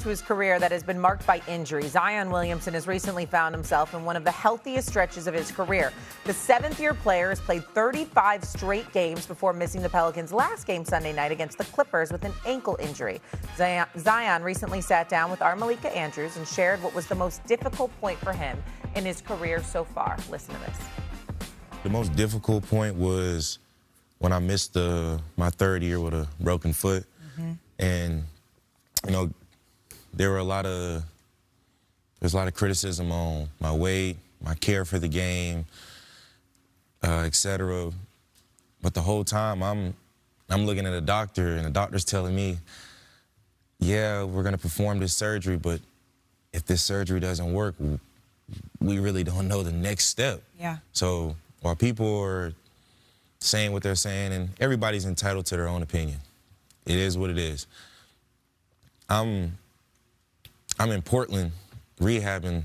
to his career that has been marked by injury, Zion Williamson has recently found himself in one of the healthiest stretches of his career. The seventh-year player has played 35 straight games before missing the Pelicans' last game Sunday night against the Clippers with an ankle injury. Zion recently sat down with our Malika Andrews and shared what was the most difficult point for him in his career so far. Listen to this. The most difficult point was when I missed my third year with a broken foot. And, you know, there's a lot of criticism on my weight, my care for the game, et cetera. But the whole time I'm looking at a doctor, and the doctor's telling me, yeah, we're going to perform this surgery, but if this surgery doesn't work, we really don't know the next step. Yeah. So while people are saying what they're saying, and everybody's entitled to their own opinion, it is what it is. I'm in Portland rehabbing,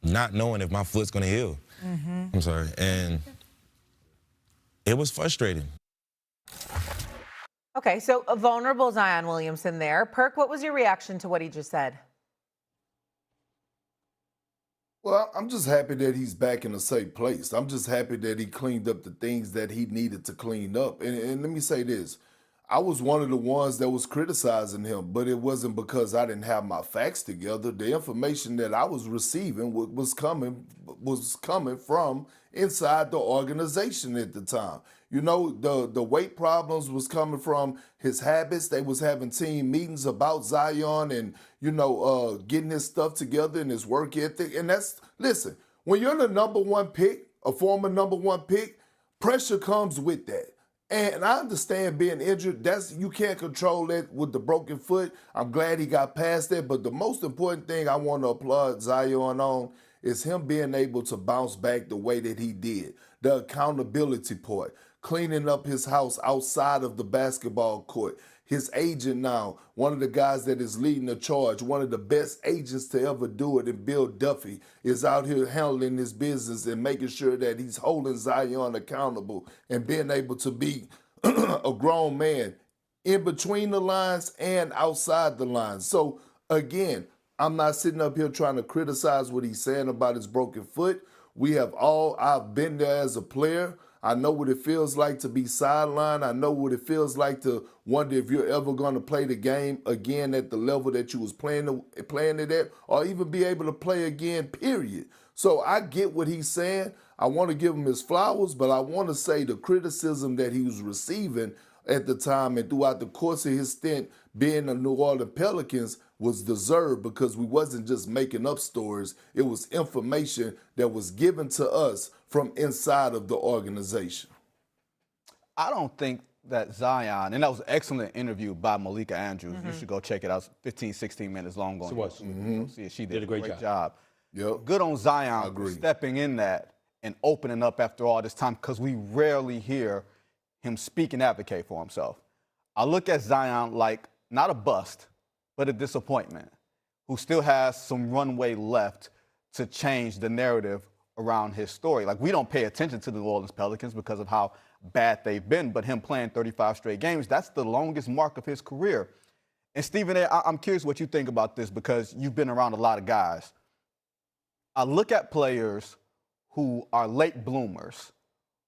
not knowing if my foot's gonna heal. I'm sorry, and it was frustrating. Okay, so a vulnerable Zion Williamson there. Perk, what was your reaction to what he just said? Well, I'm just happy that he's back in a safe place. I'm just happy that he cleaned up the things that he needed to clean up. And let me say this. I was one of the ones that was criticizing him, but it wasn't because I didn't have my facts together. The information that I was receiving was coming from inside the organization at the time. You know, the weight problems was coming from his habits. They was having team meetings about Zion and, you know, getting his stuff together and his work ethic. And listen, when you're the number one pick, a former number one pick, pressure comes with that. And I understand being injured, you can't control that with the broken foot. I'm glad he got past that. But the most important thing I want to applaud Zion on is him being able to bounce back the way that he did. The accountability part, cleaning up his house outside of the basketball court. His agent now, one of the guys that is leading the charge, one of the best agents to ever do it, and Bill Duffy is out here handling his business and making sure that he's holding Zion accountable and being able to be a grown man in between the lines and outside the lines. So, again, I'm not sitting up here trying to criticize what he's saying about his broken foot. I've been there as a player. I know what it feels like to be sidelined. I know what it feels like to wonder if you're ever going to play the game again at the level that you was playing it at, or even be able to play again, period. So I get what he's saying. I want to give him his flowers, but I want to say the criticism that he was receiving at the time and throughout the course of his stint being the New Orleans Pelicans was deserved, because we wasn't just making up stories. It was information that was given to us from inside of the organization. I don't think that Zion, and that was an excellent interview by Malika Andrews. You should go check it out. It's 15, 16 minutes long. It was. She did a great job. Yep. Good on Zion for stepping in that and opening up after all this time, because we rarely hear him speak and advocate for himself. I look at Zion like not a bust, but a disappointment, who still has some runway left to change the narrative around his story. Like, we don't pay attention to the New Orleans Pelicans because of how bad they've been, but him playing 35 straight games, that's the longest mark of his career. And Stephen A., I'm curious what you think about this, because you've been around a lot of guys. I look at players who are late bloomers,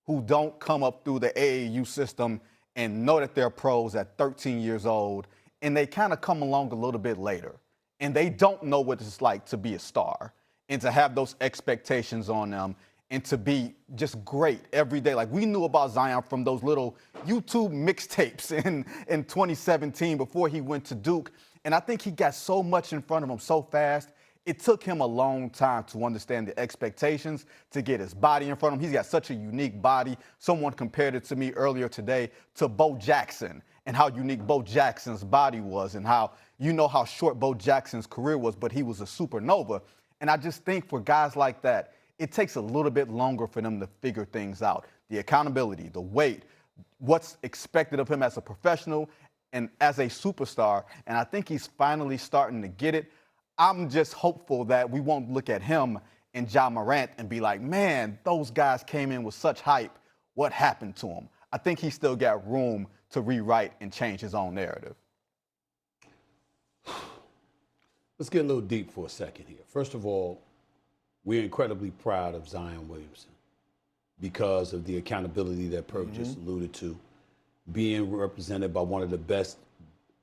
who don't come up through the AAU system and know that they're pros at 13 years old, and they kind of come along a little bit later, and they don't know what it's like to be a star and to have those expectations on them and to be just great every day. Like, we knew about Zion from those little YouTube mixtapes in 2017 before he went to Duke, and I think he got so much in front of him so fast. It took him a long time to understand the expectations, to get his body in front of him. He's got such a unique body. Someone compared it to me earlier today to Bo Jackson, and how unique Bo Jackson's body was, and how, you know, how short Bo Jackson's career was, but he was a supernova. And I just think for guys like that, it takes a little bit longer for them to figure things out. The accountability, the weight, what's expected of him as a professional and as a superstar. And I think he's finally starting to get it. I'm just hopeful that we won't look at him and Ja Morant and be like, man, those guys came in with such hype. What happened to him? I think he's still got room to rewrite and change his own narrative. Let's get a little deep for a second here. First of all, we're incredibly proud of Zion Williamson because of the accountability that Perk just alluded to, being represented by one of the best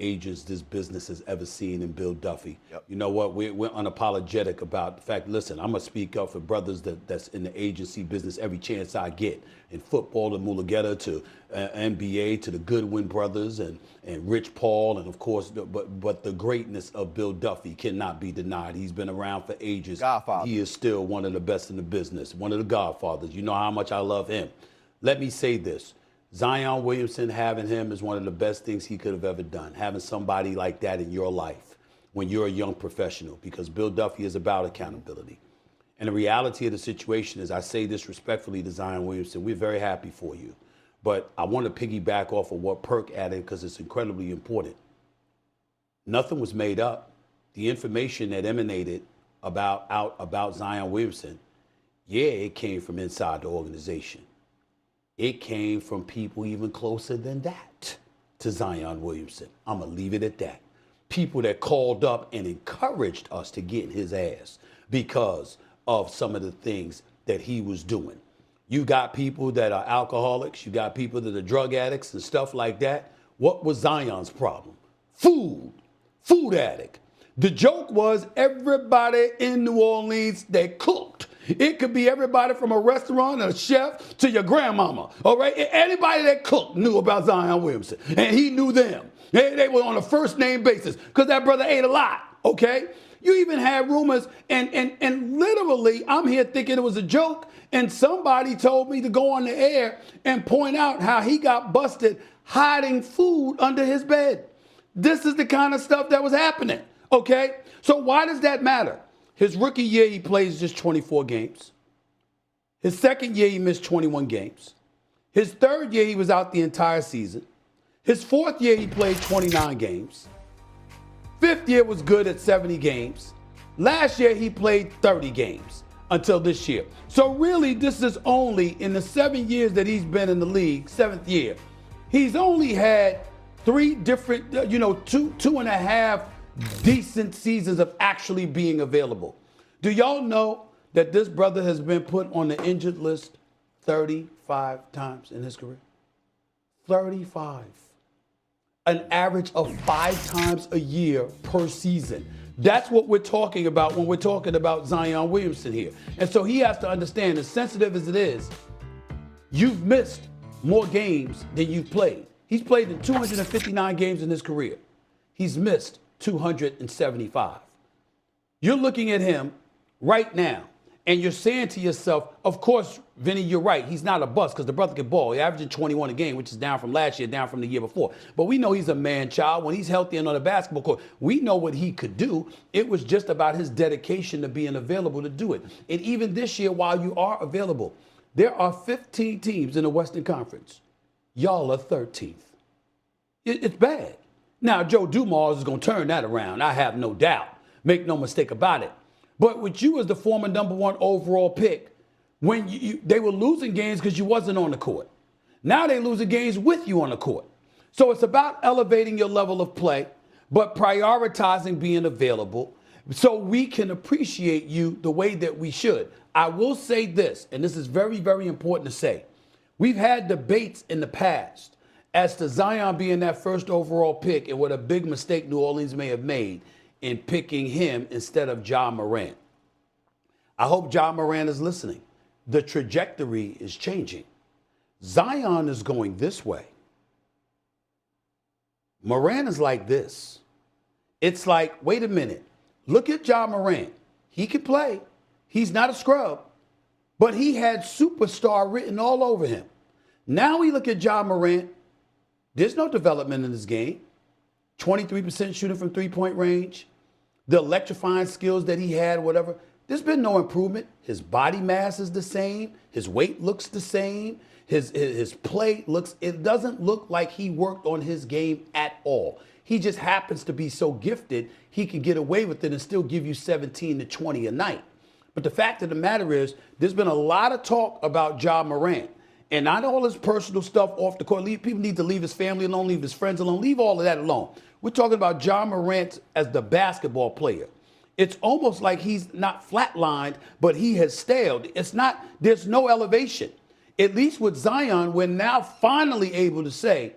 agents this business has ever seen in Bill Duffy. Yep. You know what? We're unapologetic about the fact, listen, I'm going to speak up for brothers that's in the agency business every chance I get. In football, to Mulugeta, to NBA, to the Goodwin brothers and Rich Paul, and of course, but the greatness of Bill Duffy cannot be denied. He's been around for ages. Godfather. He is still one of the best in the business, one of the godfathers. You know how much I love him. Let me say this. Zion Williamson, having him is one of the best things he could have ever done, having somebody like that in your life when you're a young professional, because Bill Duffy is about accountability. And the reality of the situation is, I say this respectfully to Zion Williamson, we're very happy for you. But I want to piggyback off of what Perk added because it's incredibly important. Nothing was made up. The information that emanated about Zion Williamson, yeah, it came from inside the organization. It came from people even closer than that to Zion Williamson. I'm going to leave it at that. People that called up and encouraged us to get his ass because of some of the things that he was doing. You got people that are alcoholics. You got people that are drug addicts and stuff like that. What was Zion's problem? Food addict. The joke was everybody in New Orleans that cooked. It could be everybody from a restaurant, a chef, to your grandmama, all right? Anybody that cooked knew about Zion Williamson, and he knew them. They were on a first-name basis because that brother ate a lot, okay? You even had rumors, and literally, I'm here thinking it was a joke, and somebody told me to go on the air and point out how he got busted hiding food under his bed. This is the kind of stuff that was happening, okay? So why does that matter? His rookie year, he plays just 24 games. His second year, he missed 21 games. His third year, he was out the entire season. His fourth year, he played 29 games. Fifth year was good at 70 games. Last year, he played 30 games until this year. So really, this is only in the 7 years that he's been in the league, seventh year, he's only had three different, two and a half decent seasons of actually being available. Do y'all know that this brother has been put on the injured list 35 times in his career? 35. An average of 5 times a year per season. That's what we're talking about when we're talking about Zion Williamson here. And so he has to understand, as sensitive as it is, you've missed more games than you've played. He's played in 259 games in his career. He's missed 275. You're looking at him right now, and you're saying to yourself, of course, Vinny, you're right. He's not a bust because the brother can ball. He's averaging 21 a game, which is down from last year, down from the year before. But we know he's a man-child. When he's healthy and on the basketball court, we know what he could do. It was just about his dedication to being available to do it. And even this year, while you are available, there are 15 teams in the Western Conference. Y'all are 13th. It's bad. Now, Joe Dumars is going to turn that around. I have no doubt. Make no mistake about it. But with you as the former #1 overall pick, when they were losing games because you wasn't on the court. Now they're losing games with you on the court. So it's about elevating your level of play, but prioritizing being available so we can appreciate you the way that we should. I will say this, and this is very, very important to say. We've had debates in the past as to Zion being that first overall pick and what a big mistake New Orleans may have made in picking him instead of Ja Morant. I hope Ja Morant is listening. The trajectory is changing. Zion is going this way. Morant is like this. It's like, wait a minute. Look at Ja Morant. He can play. He's not a scrub. But he had superstar written all over him. Now we look at Ja Morant. There's no development in this game. 23% shooting from three-point range. The electrifying skills that he had, whatever. There's been no improvement. His body mass is the same. His weight looks the same. His play looks, it doesn't look like he worked on his game at all. He just happens to be so gifted, he can get away with it and still give you 17 to 20 a night. But the fact of the matter is, there's been a lot of talk about Ja Morant. And not all his personal stuff off the court. People need to leave his family alone, leave his friends alone, leave all of that alone. We're talking about Ja Morant as the basketball player. It's almost like he's not flatlined, but he has staled. It's not, there's no elevation. At least with Zion, we're now finally able to say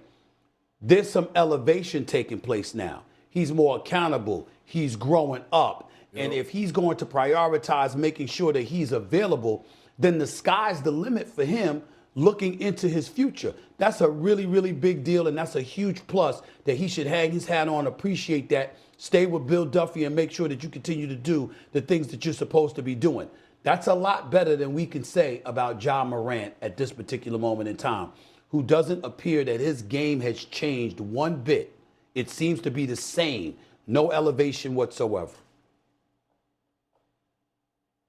there's some elevation taking place now. He's more accountable. He's growing up. Yep. And if he's going to prioritize making sure that he's available, then the sky's the limit for him looking into his future. That's a really, really big deal, and that's a huge plus that he should hang his hat on, appreciate that, stay with Bill Duffy, and make sure that you continue to do the things that you're supposed to be doing. That's a lot better than we can say about Ja Morant at this particular moment in time, who doesn't appear that his game has changed one bit. It seems to be the same, no elevation whatsoever.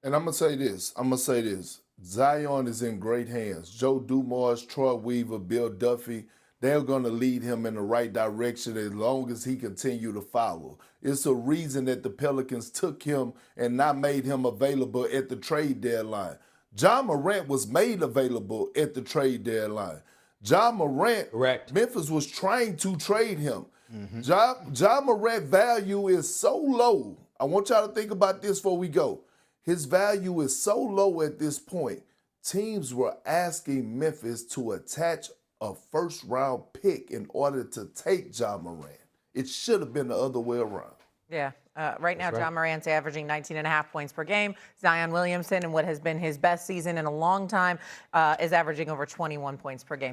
And I'm going to say this. Zion is in great hands. Joe Dumars, Troy Weaver, Bill Duffy, they're going to lead him in the right direction as long as he continue to follow. It's a reason that the Pelicans took him and not made him available at the trade deadline. Ja Morant was made available at the trade deadline. Ja Morant, correct. Memphis was trying to trade him. Ja Morant value is so low. I want y'all to think about this before we go. His value is so low at this point. Teams were asking Memphis to attach a first-round pick in order to take Ja Morant. It should have been the other way around. Yeah. Right now, Ja Morant's averaging 19.5 points per game. Zion Williamson, in what has been his best season in a long time, is averaging over 21 points per game.